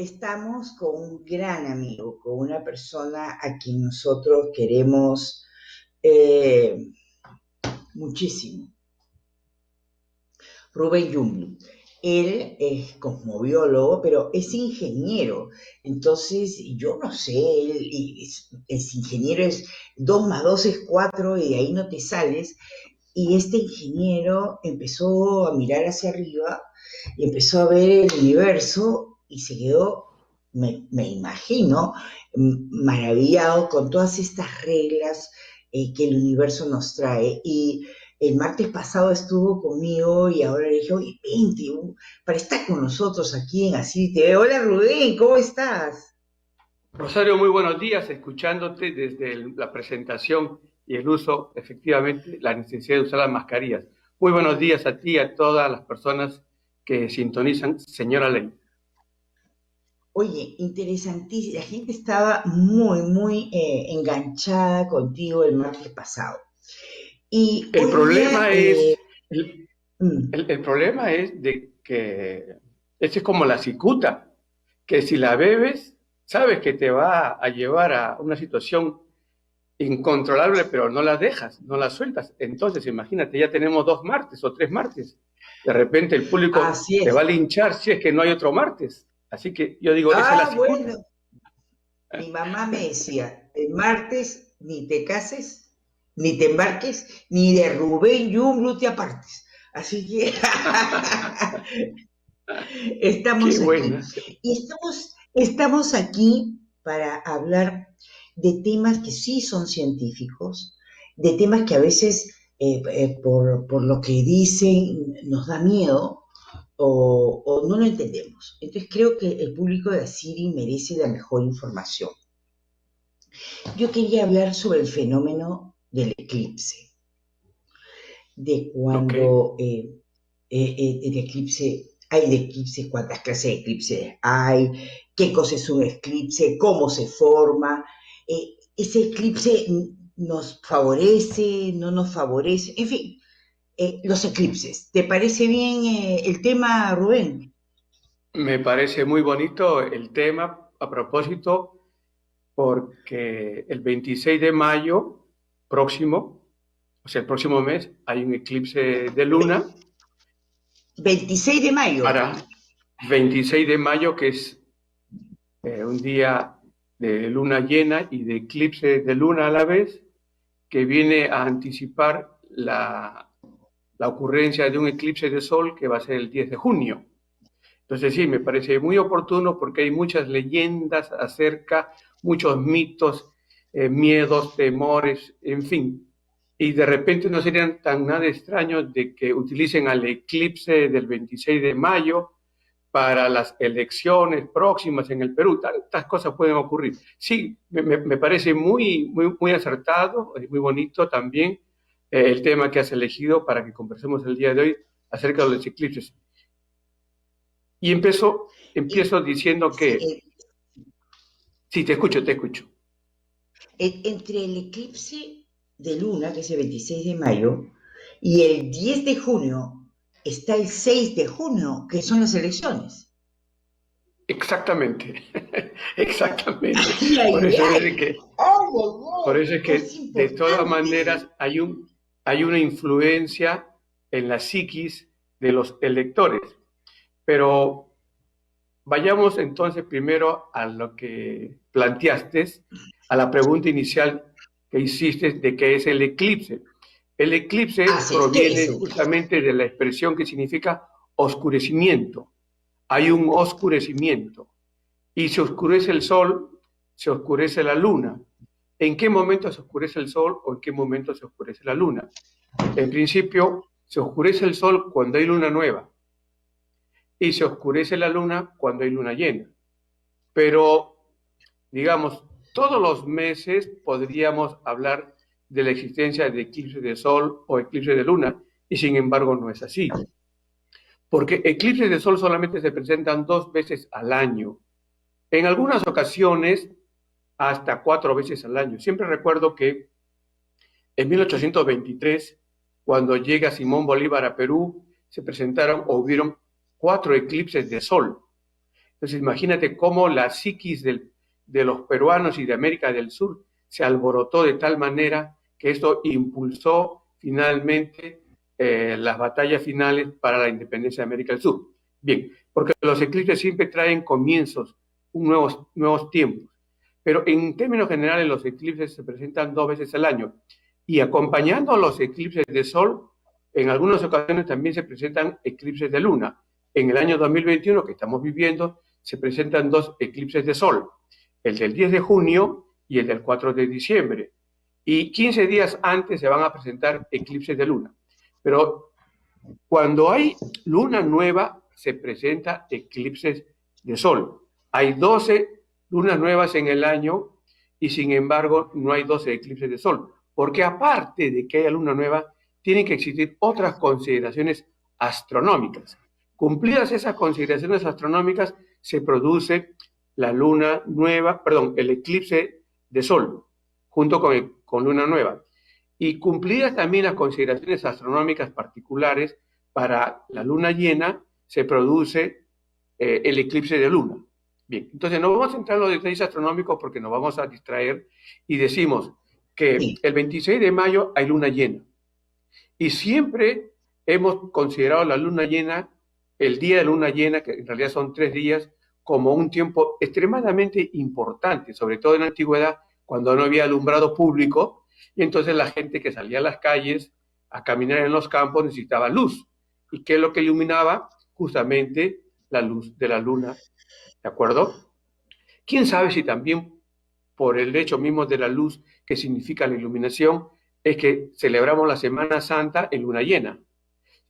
Estamos con un gran amigo, con una persona a quien nosotros queremos eh, muchísimo, Rubén Yumblu. Él es cosmobiólogo, pero es ingeniero. Entonces, yo no sé, es ingeniero, es 2 más 2 es 4 y de ahí no te sales. Y este ingeniero empezó a mirar hacia arriba y empezó a ver el universo y se quedó, me imagino, maravillado con todas estas reglas que el universo nos trae. Y el martes pasado estuvo conmigo y ahora le dije, oye, vente, para estar con nosotros aquí en Así TV. Hola Rubén, ¿cómo estás? Rosario, muy buenos días, escuchándote desde la presentación y el uso, efectivamente, la necesidad de usar las mascarillas. Muy buenos días a ti y a todas las personas que sintonizan, señora Ley. Oye, interesantísimo. La gente estaba muy enganchada contigo el martes pasado. Y El hoy día, problema es, el, mm, el problema es de que es como la cicuta, que si la bebes, sabes que te va a llevar a una situación incontrolable, pero no la dejas, no la sueltas. Entonces, imagínate, ya tenemos 2 martes o 3 martes. De repente el público así te va es. a linchar si es que no hay otro martes. Así que yo digo, esa es la cicuta. Bueno, mi mamá me decía, el martes ni te cases, ni te embarques, ni de Rubén Yumblu te apartes. Así que Qué estamos aquí. buena. Y estamos aquí para hablar de temas que sí son científicos, de temas que a veces por lo que dicen nos da miedo o no lo entendemos. Entonces creo que el público de Asiri merece la mejor información. Yo quería hablar sobre el fenómeno del eclipse, de Ok. cuando el eclipse, hay de eclipse, cuántas clases de eclipse hay, qué cosa es un eclipse, cómo se forma, ese eclipse nos favorece, no nos favorece, en fin, los eclipses. ¿Te parece bien el tema, Rubén? Me parece muy bonito el tema a propósito porque el 26 de mayo próximo, o sea, el próximo mes, hay un eclipse de luna 26 de mayo. para 26 de mayo, que es un día de luna llena y de eclipse de luna a la vez, que viene a anticipar la ocurrencia de un eclipse de sol que va a ser el 10 de junio. Entonces sí, me parece muy oportuno porque hay muchas leyendas acerca, muchos mitos, miedos, temores, en fin. Y de repente no serían tan nada extraños de que utilicen al eclipse del 26 de mayo para las elecciones próximas en el Perú. Tantas cosas pueden ocurrir. Sí, me parece muy acertado y muy bonito también el tema que has elegido para que conversemos el día de hoy acerca de los eclipses. Y Y, empiezo diciendo sí, que, sí, te escucho, te escucho. entre el eclipse de luna, que es el 26 de mayo, y el 10 de junio, está el 6 de junio, que son las elecciones. Exactamente, exactamente. Ay, Por ay, eso es ay, de que, ay, por ay, eso es es que de todas maneras importante. hay una influencia en la psiquis de los electores. Pero vayamos entonces primero a lo que planteaste, a la pregunta inicial que hiciste de qué es el eclipse. El eclipse Así es, ¿qué es proviene el eclipse? justamente de la expresión que significa oscurecimiento. Hay un oscurecimiento y se oscurece el sol, se oscurece la luna. ¿En qué momento se oscurece el sol o en qué momento se oscurece la luna? En principio, se oscurece el sol cuando hay luna nueva y se oscurece la luna cuando hay luna llena. Pero, digamos, todos los meses podríamos hablar de la existencia de eclipse de sol o eclipse de luna, y sin embargo no es así, porque eclipses de sol solamente se presentan 2 veces al año, en algunas ocasiones hasta 4 veces al año. Siempre recuerdo que en 1823, cuando llega Simón Bolívar a Perú, se presentaron o hubieron 4 eclipses de sol. Entonces imagínate cómo la psiquis de los peruanos y de América del Sur se alborotó de tal manera que esto impulsó finalmente las batallas finales para la independencia de América del Sur. Bien, porque los eclipses siempre traen comienzos, nuevos tiempos. Pero en términos generales los eclipses se presentan 2 veces al año. Y acompañando a los eclipses de sol, en algunas ocasiones también se presentan eclipses de luna. En el año 2021 que estamos viviendo, se presentan 2 eclipses de sol, el del 10 de junio y el del 4 de diciembre. Y 15 días antes se van a presentar eclipses de luna. Pero cuando hay luna nueva, se presenta eclipses de sol. Hay 12 lunas nuevas en el año y sin embargo no hay 12 eclipses de sol. Porque aparte de que haya luna nueva, tienen que existir otras consideraciones astronómicas. Cumplidas esas consideraciones astronómicas, se produce la luna nueva, perdón, el eclipse de sol, junto con luna nueva. Y cumplidas también las consideraciones astronómicas particulares, para la luna llena se produce el eclipse de luna. Bien, entonces no vamos a entrar en los detalles astronómicos porque nos vamos a distraer y decimos que el 26 de mayo hay luna llena. Y siempre hemos considerado la luna llena, el día de luna llena, que en realidad son 3 días, como un tiempo extremadamente importante, sobre todo en la antigüedad, cuando no había alumbrado público, y entonces la gente que salía a las calles a caminar en los campos necesitaba luz. ¿Y qué es lo que iluminaba? Justamente la luz de la luna, ¿de acuerdo? ¿Quién sabe si también por el hecho mismo de la luz que significa la iluminación, es que celebramos la Semana Santa en luna llena?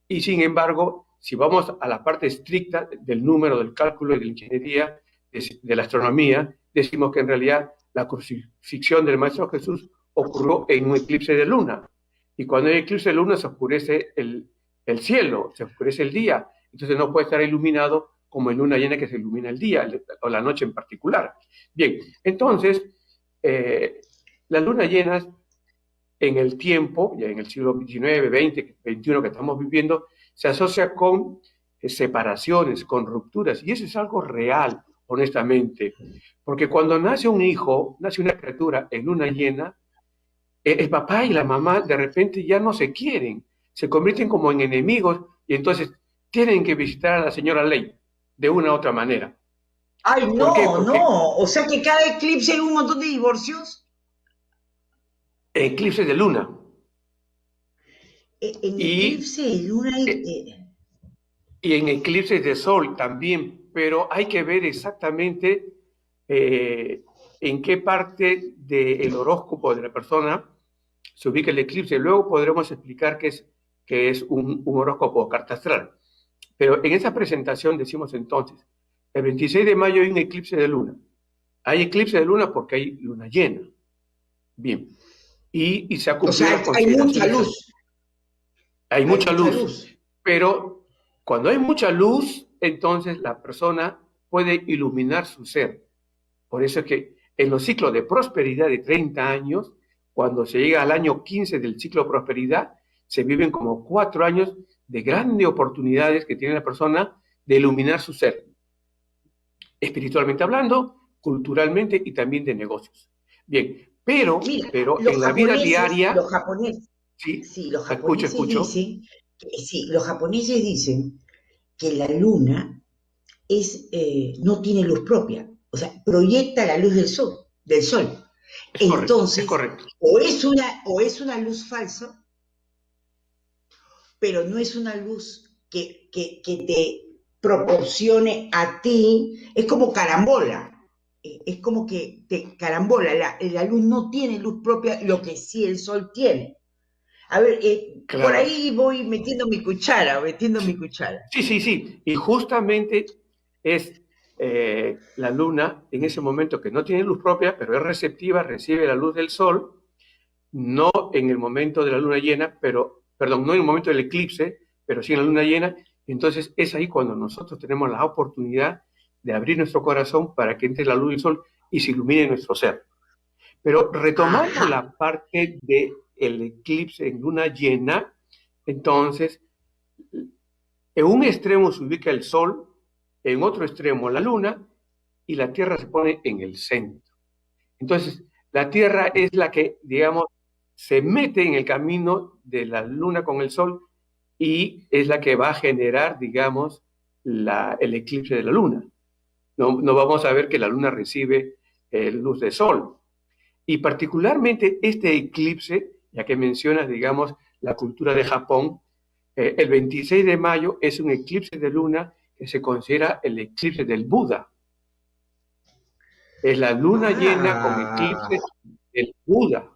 Y sin embargo, si vamos a la parte estricta del número, del cálculo y de la ingeniería, de la astronomía, decimos que en realidad la crucifixión del Maestro Jesús ocurrió en un eclipse de luna. Y cuando hay eclipse de luna se oscurece el cielo, se oscurece el día. Entonces no puede estar iluminado como en luna llena, que se ilumina el día o la noche en particular. Bien, entonces las lunas llenas en el tiempo, ya en el siglo XIX, XX, XXI que estamos viviendo, se asocia con separaciones, con rupturas, y eso es algo real, honestamente, porque cuando nace un hijo, nace una criatura en luna llena, el papá y la mamá de repente ya no se quieren, se convierten como en enemigos, y entonces tienen que visitar a la señora Ley, de una u otra manera. Ay, ¿Por qué? no, Porque no. O sea que cada eclipse hay un montón de divorcios. eclipses de luna, En y eclipse de luna hay... y en eclipses de sol también, pero hay que ver exactamente en qué parte del horóscopo de la persona se ubica el eclipse. Luego podremos explicar qué es un horóscopo o carta astral. Pero en esa presentación decimos entonces, el 26 de mayo hay un eclipse de luna. Hay eclipse de luna porque hay luna llena. Bien. Y se ha O cumplido las sea, hay mucha consideraciones. luz. Hay Hay mucha mucha luz. luz. Pero cuando hay mucha luz, entonces la persona puede iluminar su ser. Por eso es que en los ciclos de prosperidad de 30 años, cuando se llega al año 15 del ciclo de prosperidad, se viven como 4 años de grandes oportunidades que tiene la persona de iluminar su ser, espiritualmente hablando, culturalmente y también de negocios. Bien, pero Mira, en la vida diaria, los japoneses, sí, sí, los escucho, japoneses dicen, sí, los japoneses dicen que la luna no tiene luz propia, o sea, proyecta la luz del sol. es Entonces, correcto. o es una luz falsa, pero no es una luz que te proporcione a ti, es como carambola, es como que te carambola, la luz no tiene luz propia, lo que sí el sol tiene. A ver, por Claro. ahí voy metiendo mi cuchara. Sí. Y justamente es la luna en ese momento que no tiene luz propia, pero es receptiva, recibe la luz del sol, no en el momento de la luna llena, no en el momento del eclipse, pero sí en la luna llena. Entonces es ahí cuando nosotros tenemos la oportunidad de abrir nuestro corazón para que entre la luz del sol y se ilumine nuestro ser. Pero retomando la parte del eclipse en luna llena, entonces en un extremo se ubica el sol en otro extremo la luna y la Tierra se pone en el centro. Entonces, la Tierra es la que, digamos, se mete en el camino de la luna con el sol y es la que va a generar, digamos, el eclipse de la luna. No vamos a ver que la luna recibe luz de sol. Y particularmente este eclipse, ya que mencionas, digamos, la cultura de Japón, el 26 de mayo es un eclipse de luna que se considera el eclipse del Buda. Es la luna llena con Ah, eclipse del Buda.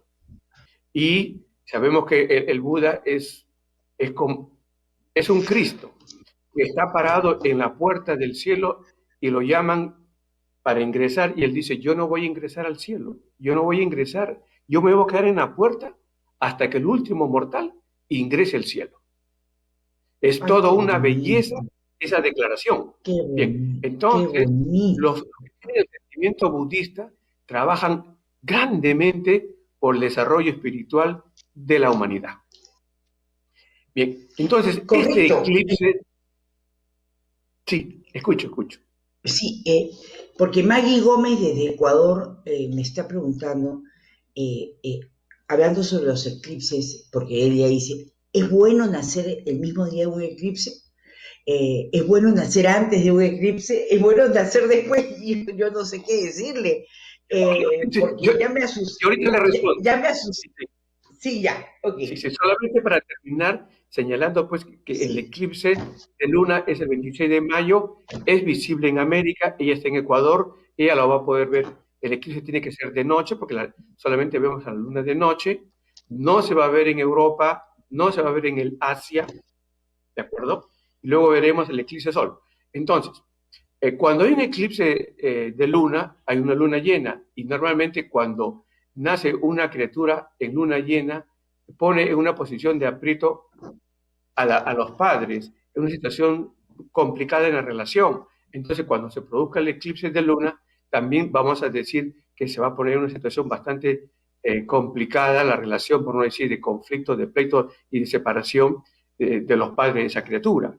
Y sabemos que el Buda es, es un Cristo que está parado en la puerta del cielo y lo llaman para ingresar y él dice, yo no voy a ingresar al cielo, yo no voy a ingresar, yo me voy a quedar en la puerta hasta que el último mortal ingrese al cielo. Es ay, toda qué una belleza bonito, esa declaración. Bien, qué entonces bonito. los que tienen el sentimiento budista trabajan grandemente por el desarrollo espiritual de la humanidad. Bien, entonces este Correcto. eclipse, sí, escucho. Sí, porque Maggie Gómez desde Ecuador me está preguntando, eh, eh, hablando sobre los eclipses, porque ella dice, ¿es bueno nacer el mismo día de un eclipse? ¿Es bueno nacer antes de un eclipse? ¿Es bueno nacer después? Y yo no sé qué decirle, Yo, porque ya me yo asusté, ahorita le respondo. ya me asusté. Sí, sí. Sí, ya, ok, Sí, sí, solamente para terminar, señalando pues que el sí. eclipse de luna es el 26 de mayo, es visible en América, ella está en Ecuador, ella lo va a poder ver. El eclipse tiene que ser de noche, porque solamente vemos a la luna de noche, no se va a ver en Europa, no se va a ver en el Asia, ¿de acuerdo? Y luego veremos el eclipse de sol. Entonces, cuando hay un eclipse de luna, hay una luna llena, y normalmente cuando nace una criatura en luna llena, pone en una posición de aprieto a los padres, en una situación complicada en la relación. Entonces, cuando se produzca el eclipse de luna, también vamos a decir que se va a poner en una situación bastante complicada la relación, por no decir de conflicto, de pleito y de separación de los padres de esa criatura.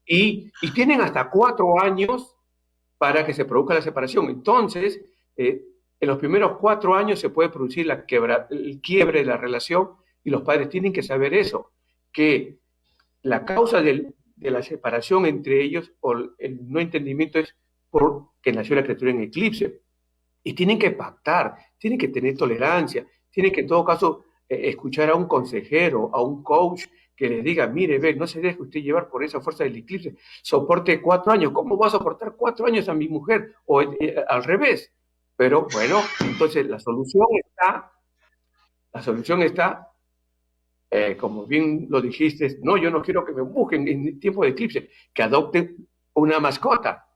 Y tienen hasta 4 años para que se produzca la separación. Entonces, en los primeros 4 años se puede producir el quiebre de la relación y los padres tienen que saber eso, que la causa de la separación entre ellos o el no entendimiento es porque nació la criatura en eclipse. Y tienen que pactar, tienen que tener tolerancia, tienen que en todo caso escuchar a un consejero, a un coach que les diga, mire, ve, no se deje usted llevar por esa fuerza del eclipse, soporte 4 años, ¿cómo va a soportar 4 años a mi mujer? O al revés. Pero bueno, entonces la solución está como bien lo dijiste, no, yo no quiero que me busquen en tiempo de eclipse, que adopten una mascota.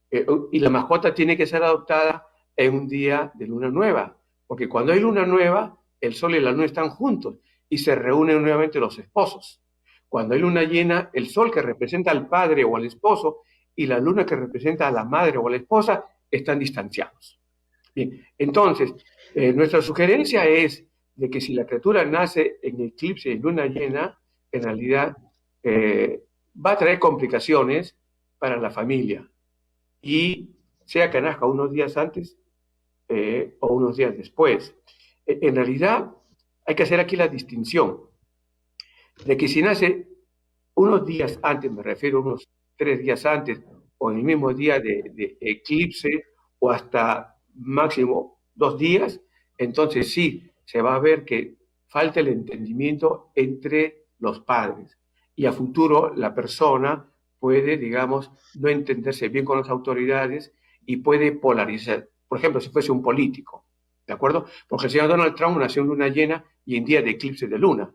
Y la mascota tiene que ser adoptada en un día de luna nueva, porque cuando hay luna nueva, el sol y la luna están juntos y se reúnen nuevamente los esposos. Cuando hay luna llena, el sol que representa al padre o al esposo y la luna que representa a la madre o a la esposa están distanciados. Bien, entonces, nuestra sugerencia es de que si la criatura nace en eclipse en luna llena, en realidad va a traer complicaciones para la familia y sea que nazca unos días antes o unos días después. En realidad hay que hacer aquí la distinción de que si nace unos días antes, me refiero a unos 3 días antes, o en el mismo día de eclipse, o hasta máximo 2 días, entonces sí, se va a ver que falta el entendimiento entre los padres. Y a futuro la persona puede, digamos, no entenderse bien con las autoridades y puede polarizar. Por ejemplo, si fuese un político, ¿de acuerdo? Porque el señor Donald Trump nació en luna llena y en día de eclipse de luna.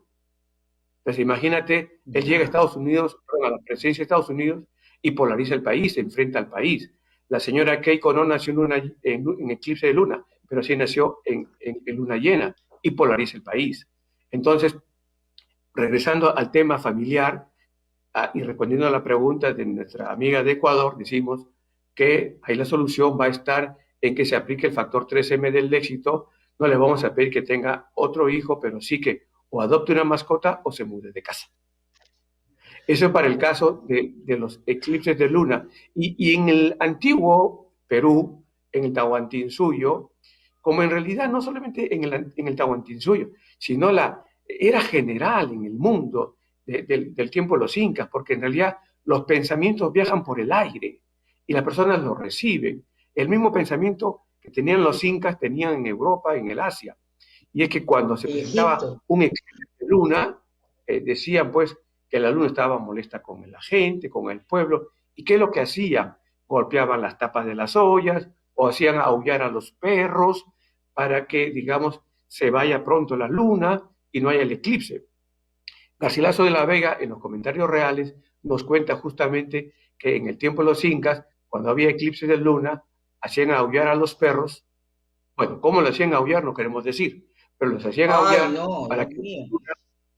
Entonces, imagínate, él llega a Ya. Estados Unidos, a la presidencia de Estados Unidos y polariza el país, se enfrenta al país. La señora Keiko no nació en eclipse de luna, pero sí nació en luna llena y polariza el país. Entonces, regresando al tema familiar y respondiendo a la pregunta de nuestra amiga de Ecuador, decimos que ahí la solución va a estar en que se aplique el factor 3M del éxito. No le vamos a pedir que tenga otro hijo, pero sí que o adopte una mascota o se mude de casa. Eso es para el caso de los eclipses de luna. Y en el antiguo Perú, en el Tahuantinsuyo, como en realidad no solamente en el Tahuantinsuyo, sino era general en el mundo del tiempo de los incas, porque en realidad los pensamientos viajan por el aire y las personas los reciben. El mismo pensamiento que tenían los incas tenían en Europa, en el Asia. Y es que cuando se presentaba Egipto. un eclipse de luna, decían pues que la luna estaba molesta con la gente, con el pueblo, y ¿qué es lo que hacían? Golpeaban las tapas de las ollas o hacían aullar a los perros para que, digamos, se vaya pronto la luna y no haya el eclipse. Garcilaso de la Vega, en los comentarios reales, nos cuenta justamente que en el tiempo de los incas, cuando había eclipse de luna, hacían aullar a los perros. Bueno, ¿cómo lo hacían aullar? No queremos decir, pero los hacían Ay, aullar no, para Dios que mío.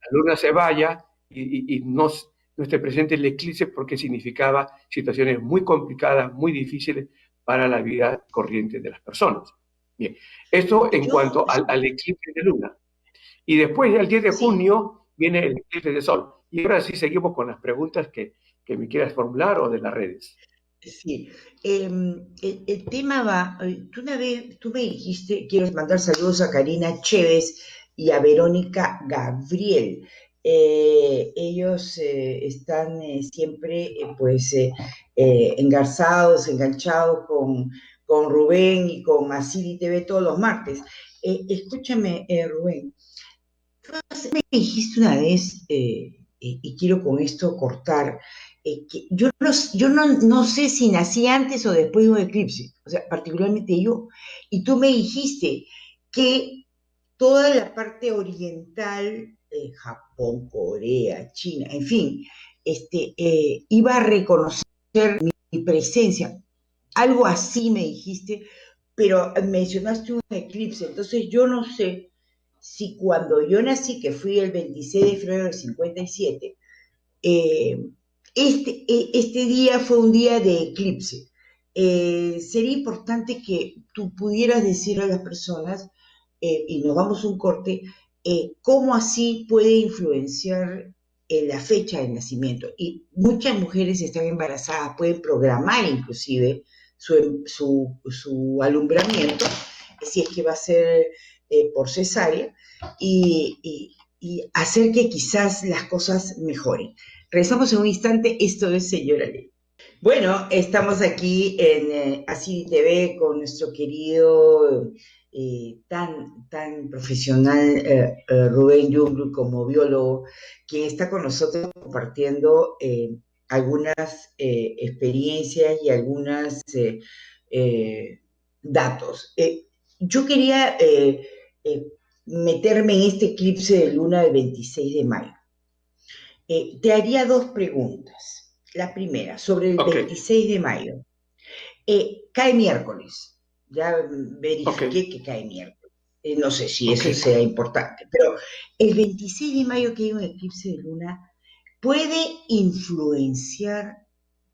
la luna se vaya y no esté presente el eclipse, porque significaba situaciones muy complicadas, muy difíciles para la vida corriente de las personas. Bien, esto en Yo, cuanto al eclipse de luna. Y después, el 10 de sí, junio, viene el eclipse de sol. Y ahora sí seguimos con las preguntas que me quieras formular o de las redes. sí. El tema va, tú una vez, tú me dijiste, quiero mandar saludos a Karina Chévez y a Verónica Gabriel. Ellos están siempre, engarzados, enganchados con Rubén y con Asiri TV todos los martes. Escúchame, Rubén, me dijiste una vez, y quiero con esto cortar, que yo no sé si nací antes o después de un eclipse, o sea, particularmente yo, y tú me dijiste que toda la parte oriental, Japón, Corea, China, en fin, iba a reconocer mi presencia. Algo así me dijiste, pero mencionaste un eclipse, entonces yo no sé si cuando yo nací, que fui el 26 de febrero del 57, eh, este día fue un día de eclipse. Sería importante que tú pudieras decir a las personas, y nos vamos a un corte, cómo así puede influenciar la fecha de nacimiento. Y muchas mujeres están embarazadas, pueden programar inclusive su alumbramiento, si es que va a ser por cesárea, y hacer que quizás las cosas mejoren. Regresamos en un instante, esto es Señora Ley. Bueno, estamos aquí en Así TV con nuestro querido, tan profesional Rubén Yumbru como biólogo, quien está con nosotros compartiendo algunas experiencias y algunos datos. Yo quería eh, meterme en este eclipse de luna del 26 de mayo. Te haría dos preguntas. La primera, sobre el Ok, 26 de mayo. Cae miércoles. Ya ok, verifiqué que cae miércoles. No sé si ok. eso sea importante, pero el 26 de mayo que hay un eclipse de luna puede influenciar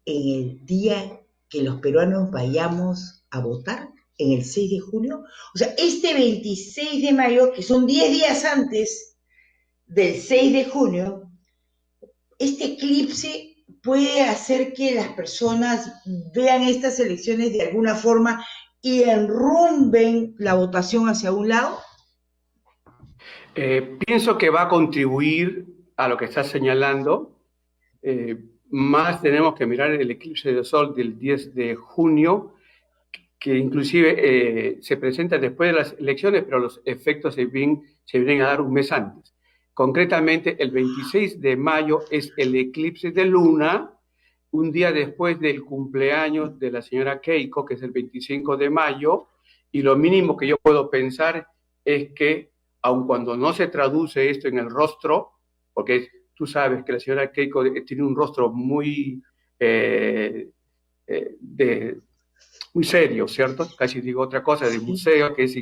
en el día que los peruanos vayamos a votar, en el 6 de junio. O sea, este 26 de mayo, que son 10 días antes del 6 de junio, este eclipse puede hacer que las personas vean estas elecciones de alguna forma y enrumben la votación hacia un lado. Pienso que va a contribuir a lo que estás señalando. Eh, Más tenemos que mirar el eclipse de sol del 10 de junio, que inclusive se presenta después de las elecciones, pero los efectos se vienen a dar un mes antes. Concretamente, el 26 de mayo es el eclipse de luna, un día después del cumpleaños de la señora Keiko, que es el 25 de mayo, y lo mínimo que yo puedo pensar es que, aun cuando no se traduce esto en el rostro, porque tú sabes que la señora Keiko tiene un rostro eh, de, muy serio, ¿cierto? Casi digo otra cosa, de Sí, museo, que es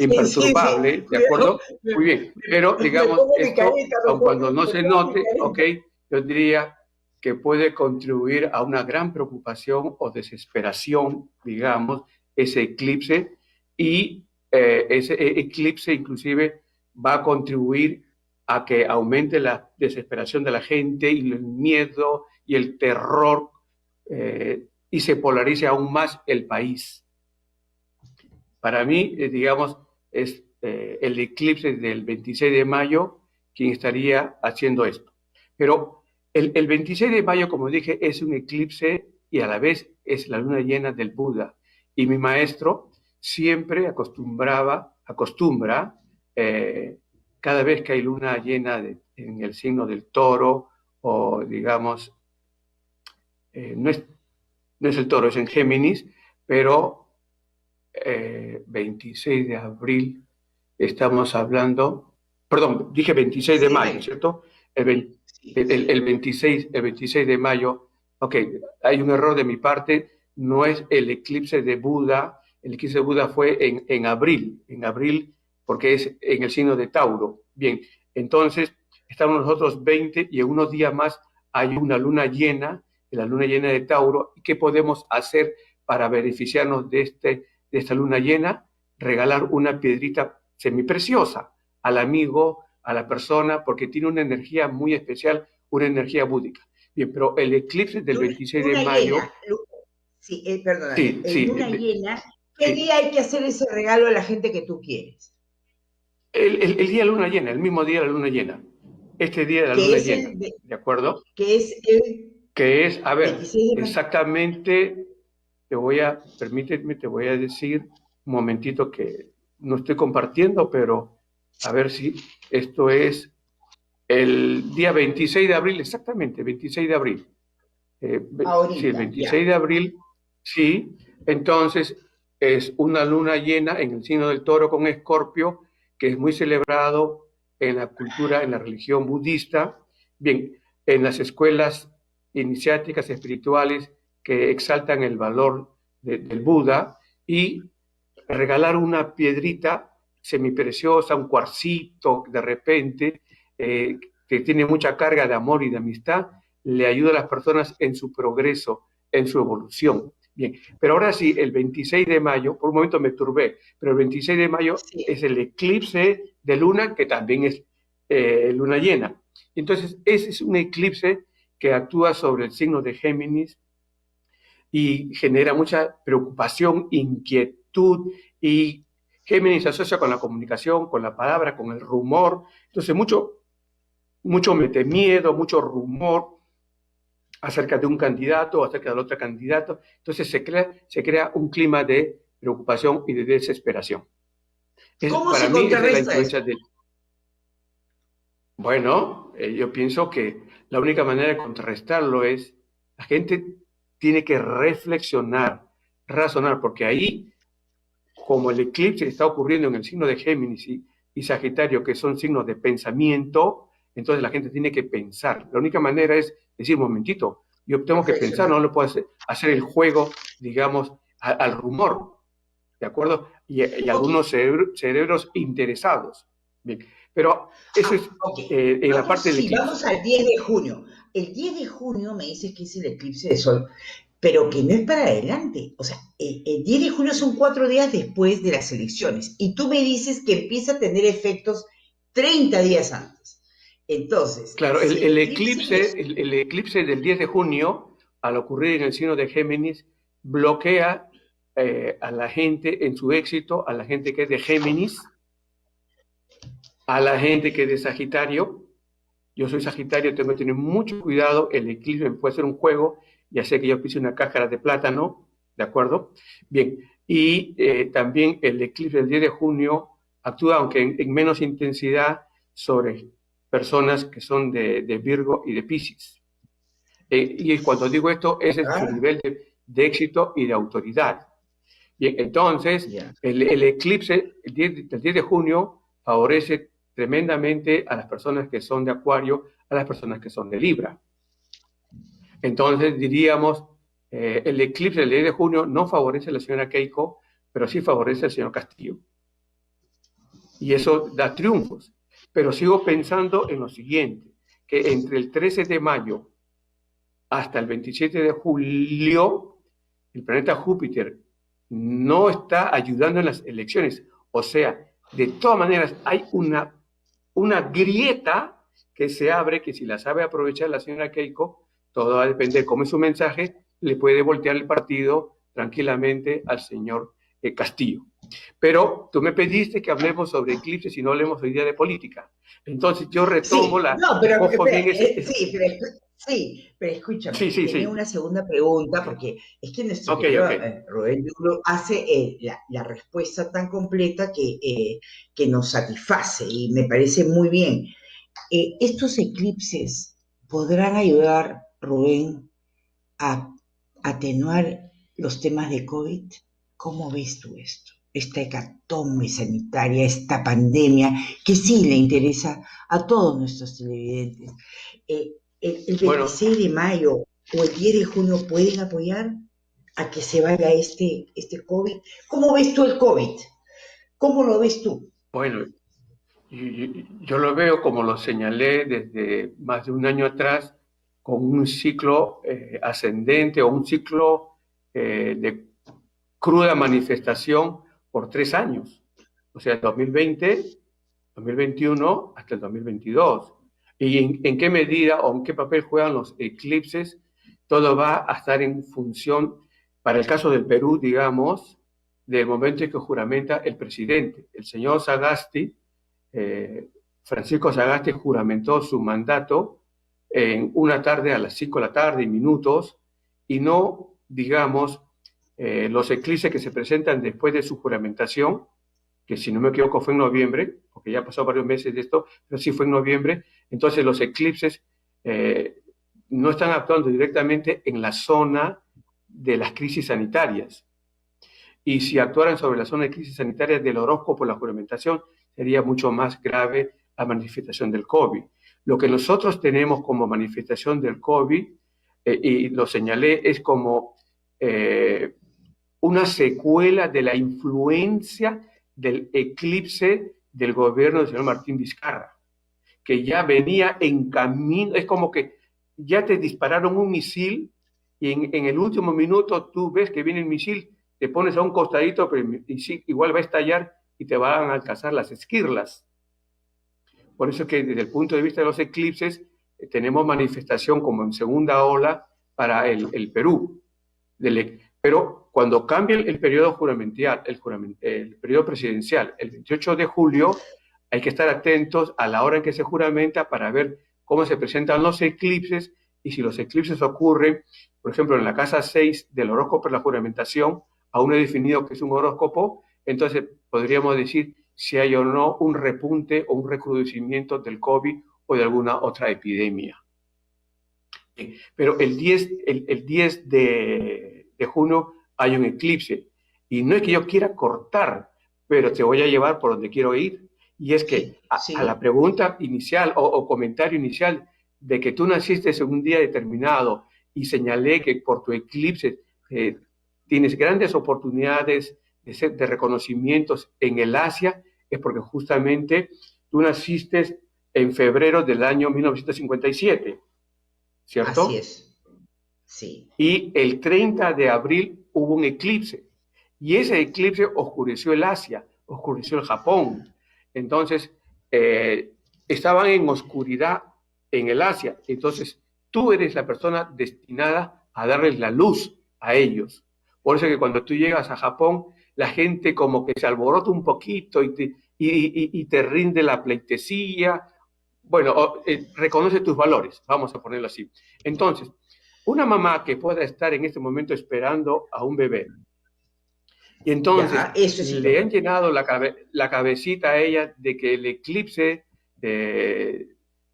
sí, sí, sí. imperturbable, ¿de Cuidado, acuerdo? Muy bien, pero me digamos, pongo mi esto, carita, aun cuando no me se pongo mi note, ok, carita. yo diría que puede contribuir a una gran preocupación o desesperación, digamos, ese eclipse, y ese eclipse inclusive va a contribuir a que aumente la desesperación de la gente y el miedo y el terror y se polarice aún más el país. Para mí, digamos, es el eclipse del 26 de mayo quien estaría haciendo esto. Pero el 26 de mayo, como dije, es un eclipse y a la vez es la luna llena del Buda. Y mi maestro siempre acostumbra, cada vez que hay luna llena en el signo del toro, o digamos, no es el toro, es en Géminis, pero 26 de abril estamos hablando, perdón, dije 26 de mayo, ¿cierto? El 26 de mayo, ok, hay un error de mi parte, no es el eclipse de Buda, el eclipse de Buda fue en abril, porque es en el signo de Tauro. Bien, entonces estamos nosotros 20 y en unos días más hay una luna llena, la luna llena de Tauro. ¿Qué podemos hacer para beneficiarnos de esta luna llena? Regalar una piedrita semipreciosa al amigo, a la persona, porque tiene una energía muy especial, una energía búdica. Bien, pero el eclipse del 26 de mayo... Perdona, luna llena, ¿qué día hay que hacer ese regalo a la gente que tú quieres? El día de la luna llena, el mismo día de la luna llena. Este día de la luna llena, ¿de acuerdo? Que es el... Que es, a ver, exactamente, permíteme, te voy a decir un momentito que no estoy compartiendo, pero a ver si esto es el día 26 de abril, exactamente, 26 de abril. Ahorita, sí, el 26 de abril, sí. Entonces, es una luna llena en el signo del Toro con Escorpio, que es muy celebrado en la cultura, en la religión budista. Bien, en las escuelas iniciáticas espirituales que exaltan el valor del Buda, y regalar una piedrita semipreciosa, un cuarcito de repente, que tiene mucha carga de amor y de amistad, le ayuda a las personas en su progreso, en su evolución. Bien, pero ahora sí, el 26 de mayo, por un momento me turbé, pero el 26 de mayo es el eclipse de luna, que también es luna llena. Entonces, ese es un eclipse que actúa sobre el signo de Géminis y genera mucha preocupación, inquietud, y Géminis se asocia con la comunicación, con la palabra, con el rumor. Entonces, mucho mete miedo, mucho rumor acerca de un candidato o acerca del otro candidato. Entonces se crea un clima de preocupación y de desesperación. ¿Cómo se contrarresta eso? Bueno, yo pienso que la única manera de contrarrestarlo es la gente tiene que reflexionar, razonar, porque ahí, como el eclipse está ocurriendo en el signo de Géminis y Sagitario, que son signos de pensamiento, entonces la gente tiene que pensar. La única manera es decir, un momentito, yo tengo que pensar, no le puedo hacer el juego, digamos, al rumor, ¿de acuerdo? Y algunos cerebros interesados. Bien, pero eso es en la parte del eclipse. Vamos al 10 de junio. El 10 de junio me dices que es el eclipse de sol, pero que no es para adelante. O sea, el 10 de junio son 4 días después de las elecciones y tú me dices que empieza a tener efectos 30 días antes. Entonces, claro, el eclipse del 10 de junio, al ocurrir en el signo de Géminis, bloquea a la gente en su éxito, a la gente que es de Géminis, a la gente que es de Sagitario. Yo soy Sagitario, tengo que tener mucho cuidado. El eclipse puede ser un juego, ya sé que yo pise una cáscara de plátano, ¿de acuerdo? Bien, y también el eclipse del 10 de junio actúa, aunque en menos intensidad, sobre personas que son de Virgo y de Piscis. Y cuando digo esto, ese es su nivel de éxito y de autoridad. Bien, entonces, el eclipse del 10 de junio favorece tremendamente a las personas que son de Acuario, a las personas que son de Libra. Entonces, diríamos, el eclipse del 10 de junio no favorece a la señora Keiko, pero sí favorece al señor Castillo. Y eso da triunfos. Pero sigo pensando en lo siguiente, que entre el 13 de mayo hasta el 27 de julio, el planeta Júpiter no está ayudando en las elecciones. O sea, de todas maneras, hay una una grieta que se abre, que si la sabe aprovechar la señora Keiko, todo va a depender de cómo es su mensaje, le puede voltear el partido tranquilamente al señor Castillo. Pero tú me pediste que hablemos sobre eclipses y no hablemos hoy día de política. Entonces yo retomo Sí, no, pero, cojo bien sí, pero escúchame, Sí, sí, tenía sí. una segunda pregunta porque es que nuestro Ok, querido ok. Rubén Yuro hace la respuesta tan completa que nos satisface y me parece muy bien. ¿Estos eclipses podrán ayudar, Rubén, a atenuar los temas de COVID? ¿Cómo ves tú esto? Esta hecatombe sanitaria, esta pandemia, que sí le interesa a todos nuestros televidentes. ¿El Bueno, 26 de mayo o el 10 de junio pueden apoyar a que se vaya este COVID? ¿Cómo ves tú el COVID? ¿Cómo lo ves tú? bueno, yo lo veo como lo señalé desde más de un año atrás, con un ciclo ascendente o un ciclo de cruda manifestación por 3 años. O sea, 2020, 2021 hasta el 2022. ¿Y en qué medida o en qué papel juegan los eclipses? Todo va a estar en función, para el caso del Perú, digamos, del momento en que juramenta el presidente. El señor Sagasti, eh, Francisco Sagasti, juramentó su mandato en una tarde a las 5 de la tarde y minutos, y no, digamos, los eclipses que se presentan después de su juramentación, que si no me equivoco fue en noviembre, porque ya pasó varios meses de esto, pero sí fue en noviembre. Entonces los eclipses eh, no están actuando directamente en la zona de las crisis sanitarias. Y si actuaran sobre la zona de crisis sanitaria del horóscopo, la juramentación, sería mucho más grave la manifestación del COVID. Lo que nosotros tenemos como manifestación del COVID, y lo señalé, es como una secuela de la influencia del eclipse del gobierno del señor Martín Vizcarra, que ya venía en camino. Es como que ya te dispararon un misil y en el último minuto tú ves que viene el misil, te pones a un costadito, pero y sí, igual va a estallar y te van a alcanzar las esquirlas. Por eso es que desde el punto de vista de los eclipses tenemos manifestación como en segunda ola para el Perú. Pero cuando cambia el periodo juramental, el periodo presidencial, el 28 de julio, hay que estar atentos a la hora en que se juramenta para ver cómo se presentan los eclipses, y si los eclipses ocurren, por ejemplo, en la casa 6 del horóscopo de la juramentación, aún no he definido qué es un horóscopo, entonces podríamos decir si hay o no un repunte o un recrudecimiento del COVID o de alguna otra epidemia. Pero el 10 de junio hay un eclipse. Y no es que yo quiera cortar, pero te voy a llevar por donde quiero ir. Y es que Sí, a la sí, pregunta inicial o comentario inicial de que tú naciste en un día determinado y señalé que por tu eclipse tienes grandes oportunidades de reconocimientos en el Asia, es porque justamente tú naciste en febrero del año 1957, así ¿cierto? es. Sí, Y el 30 de abril hubo un eclipse. Y ese eclipse oscureció el Asia, oscureció el Japón. Entonces, estaban en oscuridad en el Asia. Entonces, tú eres la persona destinada a darles la luz a ellos. Por eso que cuando tú llegas a Japón, la gente como que se alborota un poquito y te rinde la pleitesía. Bueno, reconoce tus valores, vamos a ponerlo así. Entonces, una mamá que pueda estar en este momento esperando a un bebé, y entonces ya, eso es le han importante. llenado la cabecita a ella de que el eclipse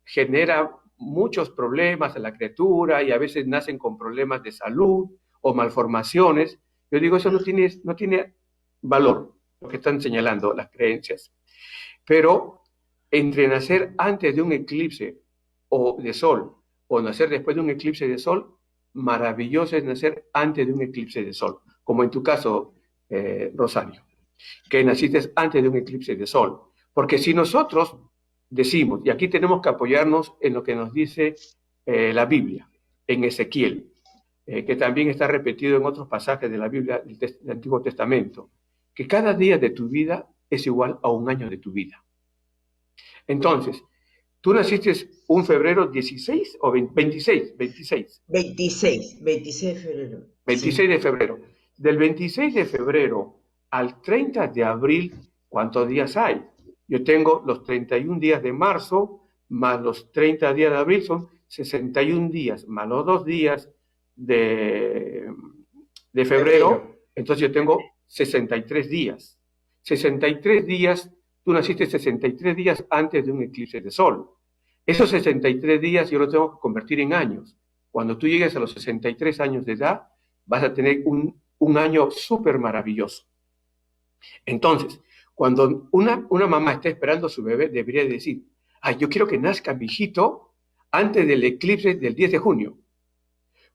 genera muchos problemas a la criatura y a veces nacen con problemas de salud o malformaciones. Yo digo, eso no tiene valor, lo que están señalando las creencias. Pero entre nacer antes de un eclipse o de sol o nacer después de un eclipse de sol, maravilloso es nacer antes de un eclipse de sol, como en tu caso, Rosario, que naciste antes de un eclipse de sol. Porque si nosotros decimos, y aquí tenemos que apoyarnos en lo que nos dice la Biblia, en Ezequiel, que también está repetido en otros pasajes de la Biblia del Antiguo Testamento, que cada día de tu vida es igual a un año de tu vida. Entonces, ¿tú naciste un febrero 16 o 26? 26. 26 de febrero. 26 Sí. de febrero. Del 26 de febrero al 30 de abril, ¿cuántos días hay? Yo tengo los 31 días de marzo, más los 30 días de abril, son 61 días, más los 2 días de febrero, Febrero. entonces yo tengo 63 días. 63 días, tú naciste 63 días antes de un eclipse de sol. Esos 63 días yo los tengo que convertir en años. Cuando tú llegues a los 63 años de edad, vas a tener un año súper maravilloso. Entonces, cuando una mamá está esperando a su bebé, debería decir, ay, yo quiero que nazca mi hijito antes del eclipse del 10 de junio.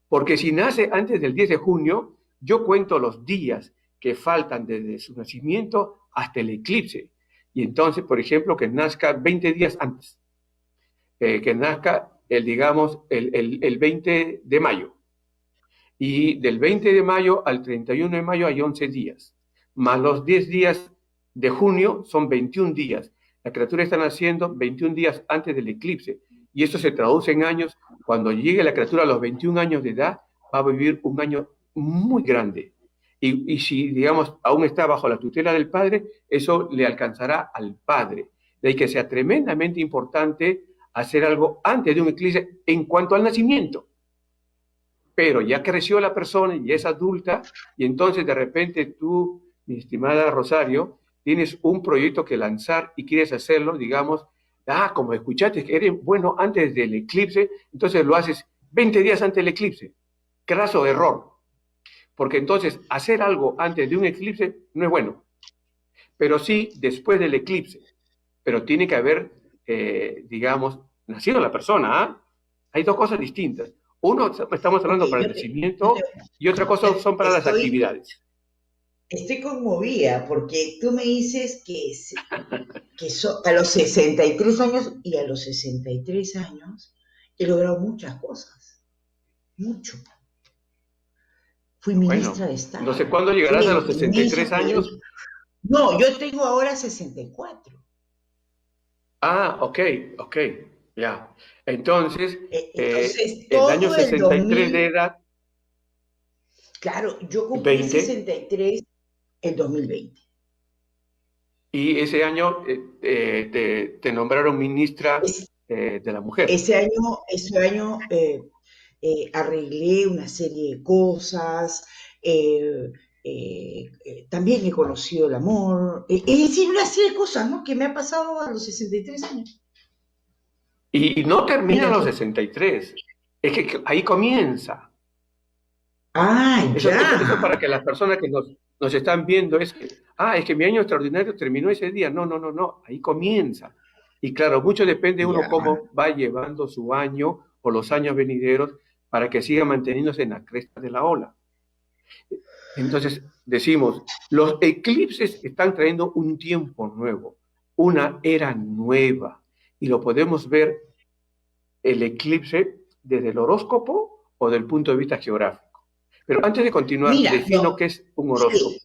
Porque si nace antes del 10 de junio, yo cuento los días que faltan desde su nacimiento hasta el eclipse. Y entonces, por ejemplo, que nazca 20 días antes. Que nazca, digamos, el 20 de mayo. Y del 20 de mayo al 31 de mayo hay 11 días. Más los 10 días de junio son 21 días. La criatura está naciendo 21 días antes del eclipse. Y esto se traduce en años. Cuando llegue la criatura a los 21 años de edad, va a vivir un año muy grande. Y si, digamos, aún está bajo la tutela del padre, eso le alcanzará al padre. De ahí que sea tremendamente importante hacer algo antes de un eclipse en cuanto al nacimiento. Pero ya creció la persona y es adulta, y entonces de repente tú, mi estimada Rosario, tienes un proyecto que lanzar y quieres hacerlo, digamos, como escuchaste que eres bueno antes del eclipse, entonces lo haces 20 días antes del eclipse. Craso error. Porque entonces hacer algo antes de un eclipse no es bueno, pero sí después del eclipse. Pero tiene que haber, digamos, nacido la persona. ¿Ah? Hay dos cosas distintas. Uno, estamos Ok, hablando para el nacimiento y otra cosa son para las actividades. Estoy conmovida porque tú me dices que a los 63 años y a los 63 años he logrado muchas cosas. Mucho. Fui ministra Bueno, de no sé Estado. cuándo Fui llegarás a los la inmensa 63 años. No, yo tengo ahora 64. Ok, ya. Entonces, Entonces, el año todo el 63 de 2000, edad, claro, yo cumplí 20, 63 el 2020. y ese año te nombraron ministra Es- de la mujer. ese año arreglé una serie de cosas, eh, también he conocido el amor, es decir, una serie de cosas, ¿no? Que me ha pasado a los 63 años. Y no termina a Mira los tú. 63. Es que ahí comienza. Ah, Eso ya, para que las personas que nos están viendo es que mi año extraordinario terminó ese día. No, no, no, no, ahí comienza. Y claro, mucho depende de uno ya. cómo va llevando su año o los años venideros para que siga manteniéndose en la cresta de la ola. Entonces, decimos, los eclipses están trayendo un tiempo nuevo, una era nueva, y lo podemos ver el eclipse desde el horóscopo o del punto de vista geográfico. Pero antes de continuar, Mira, defino qué es un horóscopo.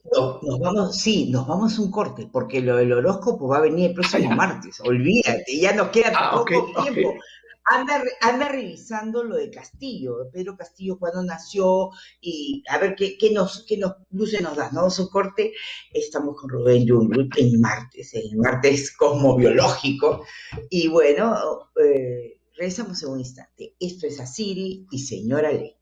nos vamos a un corte, porque lo del horóscopo va a venir el próximo martes. Olvídate, ya nos queda Ok, poco ok. tiempo. Anda revisando lo de Castillo, de Pedro Castillo, cuándo nació, y a ver qué luces nos da. Nos vamos a un corte. Estamos con Rubén Jungblut el martes cosmobiológico. Y bueno, regresamos en un instante. Esto es Asiri y Señora Ley.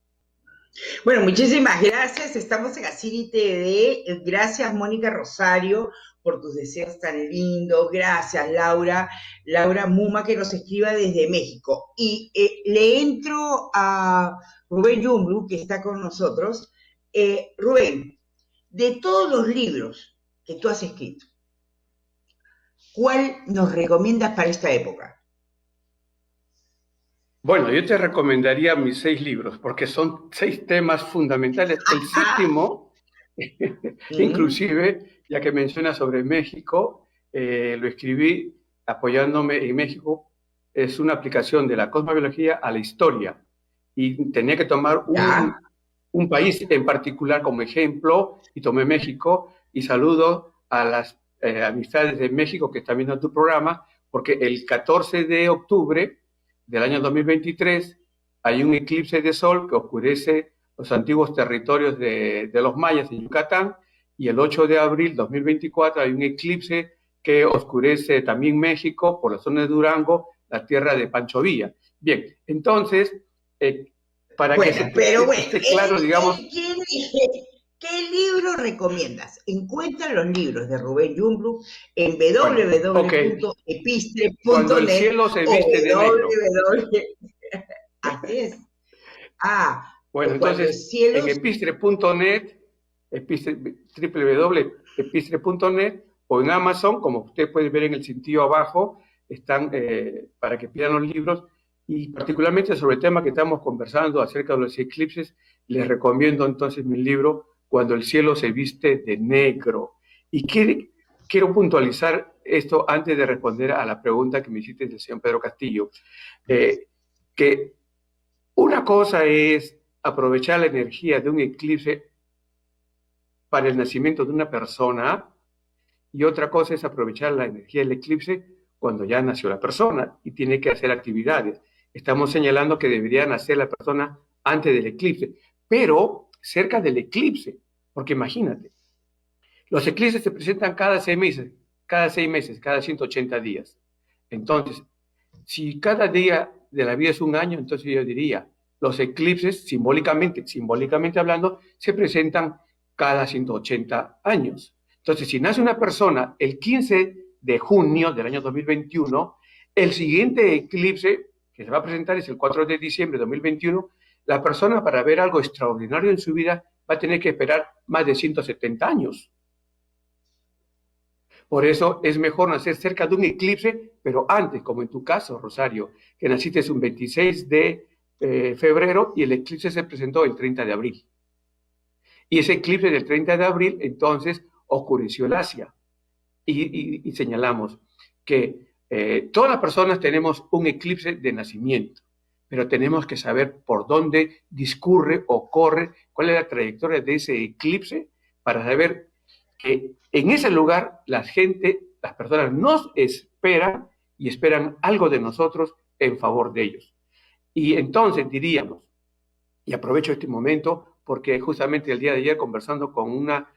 Bueno, muchísimas gracias. Estamos en Asiri TV. Gracias, Mónica Rosario, por tus deseos tan lindos. Gracias, Laura. Laura Muma, que nos escriba desde México. Y le entro a Rubén Yumblu, que está con nosotros. Rubén, de todos los libros que tú has escrito, ¿cuál nos recomiendas para esta época? Bueno, yo te recomendaría mis 6 libros, porque son 6 temas fundamentales. El séptimo, inclusive, ya que mencionas sobre México, lo escribí apoyándome en México. Es una aplicación de la cosmobiología a la historia. Y tenía que tomar Ya. un país en particular como ejemplo, y tomé México, y saludo a las amistades de México que están viendo tu programa, porque el 14 de octubre del año 2023 hay un eclipse de sol que oscurece los antiguos territorios de los mayas en Yucatán, y el 8 de abril de 2024 hay un eclipse que oscurece también México por la zona de Durango, la tierra de Pancho Villa. Bien, entonces, para Bueno, que pero bueno, esté claro, digamos... ¿qué libro recomiendas? Encuentra los libros de Rubén Yumbru en Bueno, ok. Cuando el www.epistre.net cielo se o viste de negro. www. Así es. Bueno, Cuando el entonces, cielo... en epistre.net, www.epistre.net, o en Amazon, como usted puede ver en el cintillo abajo, están para que pidan los libros, y particularmente sobre el tema que estamos conversando acerca de los eclipses, les recomiendo entonces mi libro, Cuando el cielo se viste de negro. Y quiero puntualizar esto antes de responder a la pregunta que me hiciste del señor Pedro Castillo, que una cosa es aprovechar la energía de un eclipse para el nacimiento de una persona, y otra cosa es aprovechar la energía del eclipse cuando ya nació la persona y tiene que hacer actividades. Estamos señalando que debería nacer la persona antes del eclipse, pero cerca del eclipse, porque imagínate, los eclipses se presentan cada 6 meses, cada 180 días. Entonces, si cada día de la vida es un año, entonces yo diría, los eclipses, simbólicamente hablando, se presentan cada 180 años. Entonces, si nace una persona el 15 de junio del año 2021, el siguiente eclipse que se va a presentar es el 4 de diciembre de 2021, la persona para ver algo extraordinario en su vida va a tener que esperar más de 170 años. Por eso es mejor nacer cerca de un eclipse, pero antes, como en tu caso, Rosario, que naciste un 26 de febrero y el eclipse se presentó el 30 de abril. Y ese eclipse del 30 de abril, entonces, oscureció el Asia. Y señalamos que todas las personas tenemos un eclipse de nacimiento, pero tenemos que saber por dónde discurre o corre, cuál es la trayectoria de ese eclipse, para saber que en ese lugar las personas nos esperan y esperan algo de nosotros en favor de ellos. Y entonces diríamos, y aprovecho este momento porque justamente el día de ayer conversando con una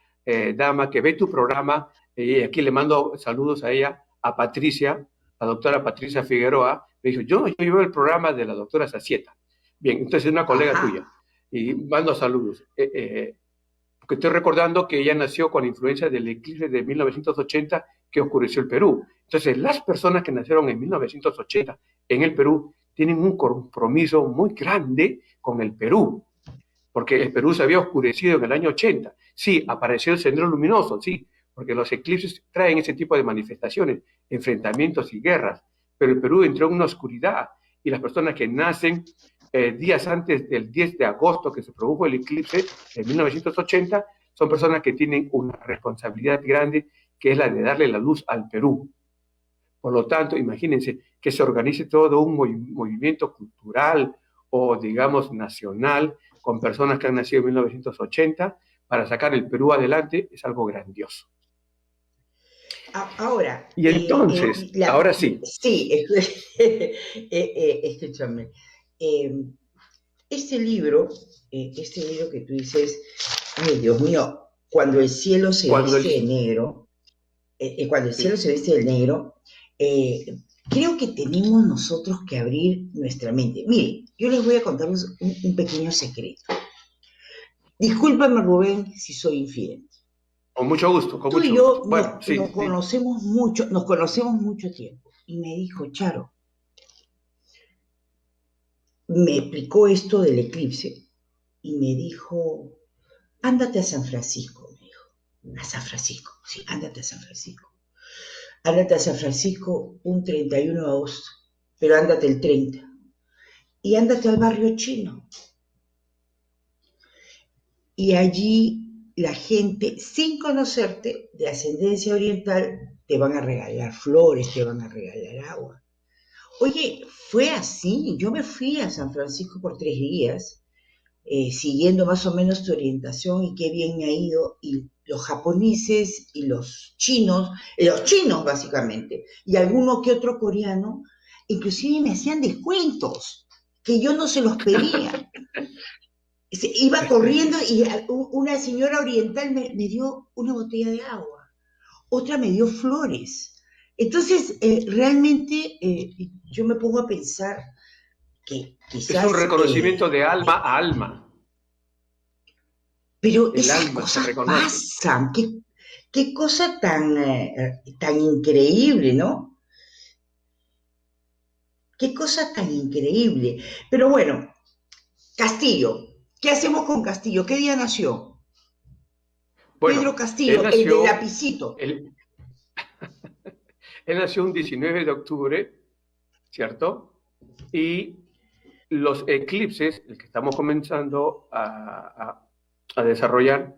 dama que ve tu programa, y aquí le mando saludos a ella, a Patricia, la doctora Patricia Figueroa, me dijo, yo veo el programa de la doctora Sacieta. Bien, entonces es una colega tuya, y mando saludos. Porque estoy recordando que ella nació con la influencia del eclipse de 1980 que oscureció el Perú. Entonces, las personas que nacieron en 1980 en el Perú tienen un compromiso muy grande con el Perú, porque el Perú se había oscurecido en el año 80. Sí, apareció el Sendero Luminoso, sí, porque los eclipses traen ese tipo de manifestaciones, enfrentamientos y guerras, pero el Perú entró en una oscuridad, y las personas que nacen días antes del 10 de agosto que se produjo el eclipse en 1980, son personas que tienen una responsabilidad grande, que es la de darle la luz al Perú. Por lo tanto, imagínense que se organice todo un movimiento cultural o, digamos, nacional, con personas que han nacido en 1980, para sacar el Perú adelante, es algo grandioso. Ahora, y entonces, ahora sí. Sí, escúchame. Este libro que tú dices, ay Dios mío, cuando el cielo se viste de negro, cuando el cielo se viste de negro, creo que tenemos nosotros que abrir nuestra mente. Mire, yo les voy a contar un pequeño secreto. Discúlpame, Rubén, si soy infiel. Con mucho gusto, con Tú mucho y yo gusto. Bueno, nos conocemos mucho tiempo. Y me dijo, Charo, me explicó esto del eclipse y me dijo, ándate a San Francisco, me dijo. A San Francisco, sí, ándate a San Francisco. Ándate a San Francisco un 31 de agosto, pero ándate el 30. Y ándate al barrio chino. Y allí la gente, sin conocerte, de ascendencia oriental, te van a regalar flores, te van a regalar agua. Oye, fue así. Yo me fui a San Francisco por 3 días siguiendo más o menos tu orientación y qué bien me ha ido, y los japoneses y los chinos básicamente, y alguno que otro coreano, inclusive me hacían descuentos que yo no se los pedía. Iba corriendo y una señora oriental me dio una botella de agua, otra me dio flores. Entonces, realmente yo me pongo a pensar que Es un quizás, reconocimiento de alma a alma. pero El esas alma se cosas reconoce. pasan, qué cosa tan increíble, ¿no? Qué cosa tan increíble. Pero bueno, Castillo, ¿qué hacemos con Castillo? ¿Qué día nació? Pedro Bueno, él Castillo, el del nació, lapicito. él, él nació un 19 de octubre, ¿cierto? Y los eclipses, el que estamos comenzando a desarrollar,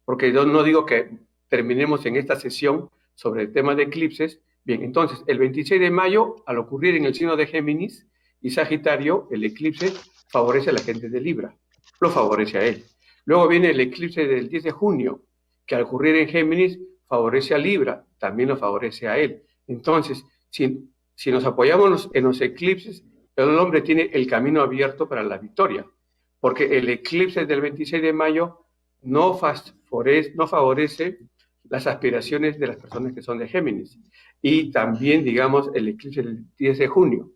porque yo no digo que terminemos en esta sesión sobre el tema de eclipses. Bien, entonces, el 26 de mayo, al ocurrir en el signo de Géminis y Sagitario, el eclipse favorece a la gente de Libra, lo favorece a él. Luego viene el eclipse del 10 de junio, que al ocurrir en Géminis favorece a Libra, también lo favorece a él. Entonces, si nos apoyamos en los eclipses, el hombre tiene el camino abierto para la victoria, porque el eclipse del 26 de mayo no favorece las aspiraciones de las personas que son de Géminis, y también, digamos, el eclipse del 10 de junio.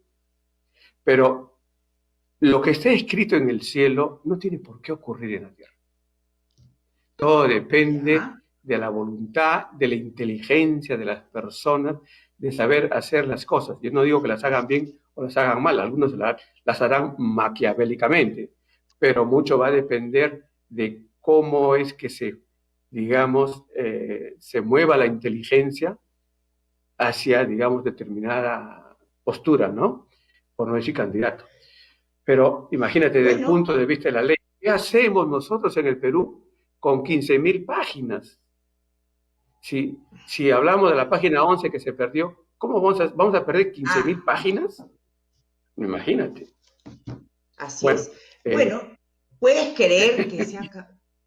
Pero lo que está escrito en el cielo no tiene por qué ocurrir en la tierra. Todo depende ¿Ya? de la voluntad, de la inteligencia de las personas, de saber hacer las cosas. Yo no digo que las hagan bien o las hagan mal, algunos las harán maquiavélicamente, pero mucho va a depender de cómo es que digamos, se mueva la inteligencia hacia, digamos, determinada postura, ¿no? Por no decir candidato. Pero imagínate, desde el Bueno, punto de vista de la ley, ¿qué hacemos nosotros en el Perú con 15.000 páginas? Si hablamos de la página 11 que se perdió, ¿cómo vamos a perder 15.000 ah, páginas? Imagínate. así Bueno, es. eh, Bueno, puedes creer que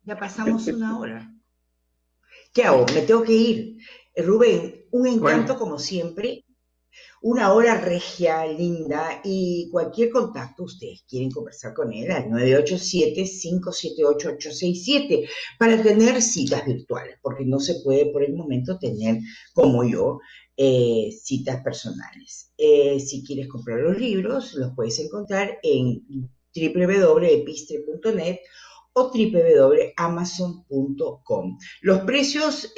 ya pasamos una hora. ¿Qué hago? Me tengo que ir. Rubén, un encanto bueno, como siempre. Una hora regia, linda, y cualquier contacto, ustedes quieren conversar con él al 987-578-867 para tener citas virtuales, porque no se puede por el momento tener, como yo, citas personales. Si quieres comprar los libros, los puedes encontrar en www.epistre.net o www.amazon.com. Los precios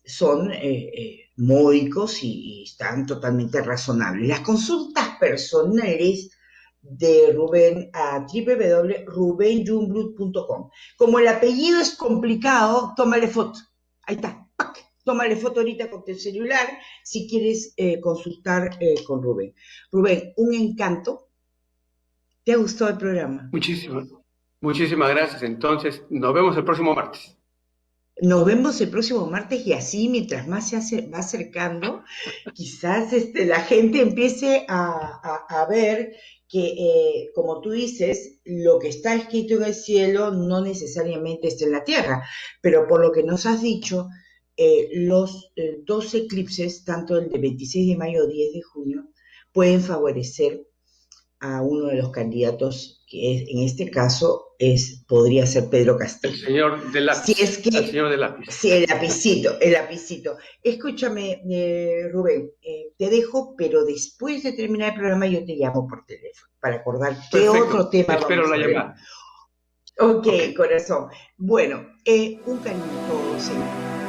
son módicos y están totalmente razonables. Las consultas personales de Rubén a www.rubenjungblut.com. Como el apellido es complicado, tómale foto. Ahí está. ¡Pac! Tómale foto ahorita con tu celular si quieres consultar con Rubén. Rubén, un encanto. ¿Te ha gustado el programa? muchísimas gracias. Entonces, nos vemos el próximo martes. Nos vemos el próximo martes y así, mientras más va acercando, quizás la gente empiece a ver que, como tú dices, lo que está escrito en el cielo no necesariamente está en la tierra, pero por lo que nos has dicho, los dos eclipses, tanto el de 26 de mayo o 10 de junio, pueden favorecer a uno de los candidatos que en este caso podría ser Pedro El Castillo. señor del Si lápiz, es el que, señor del lápiz. sí, el lapicito, el lapicito. Escúchame, Rubén, te dejo, pero después de terminar el programa yo te llamo por teléfono para acordar qué otro Perfecto, tema espero vamos la a ver. llamada. Ok, Ok. corazón. Bueno, un cariño a todos.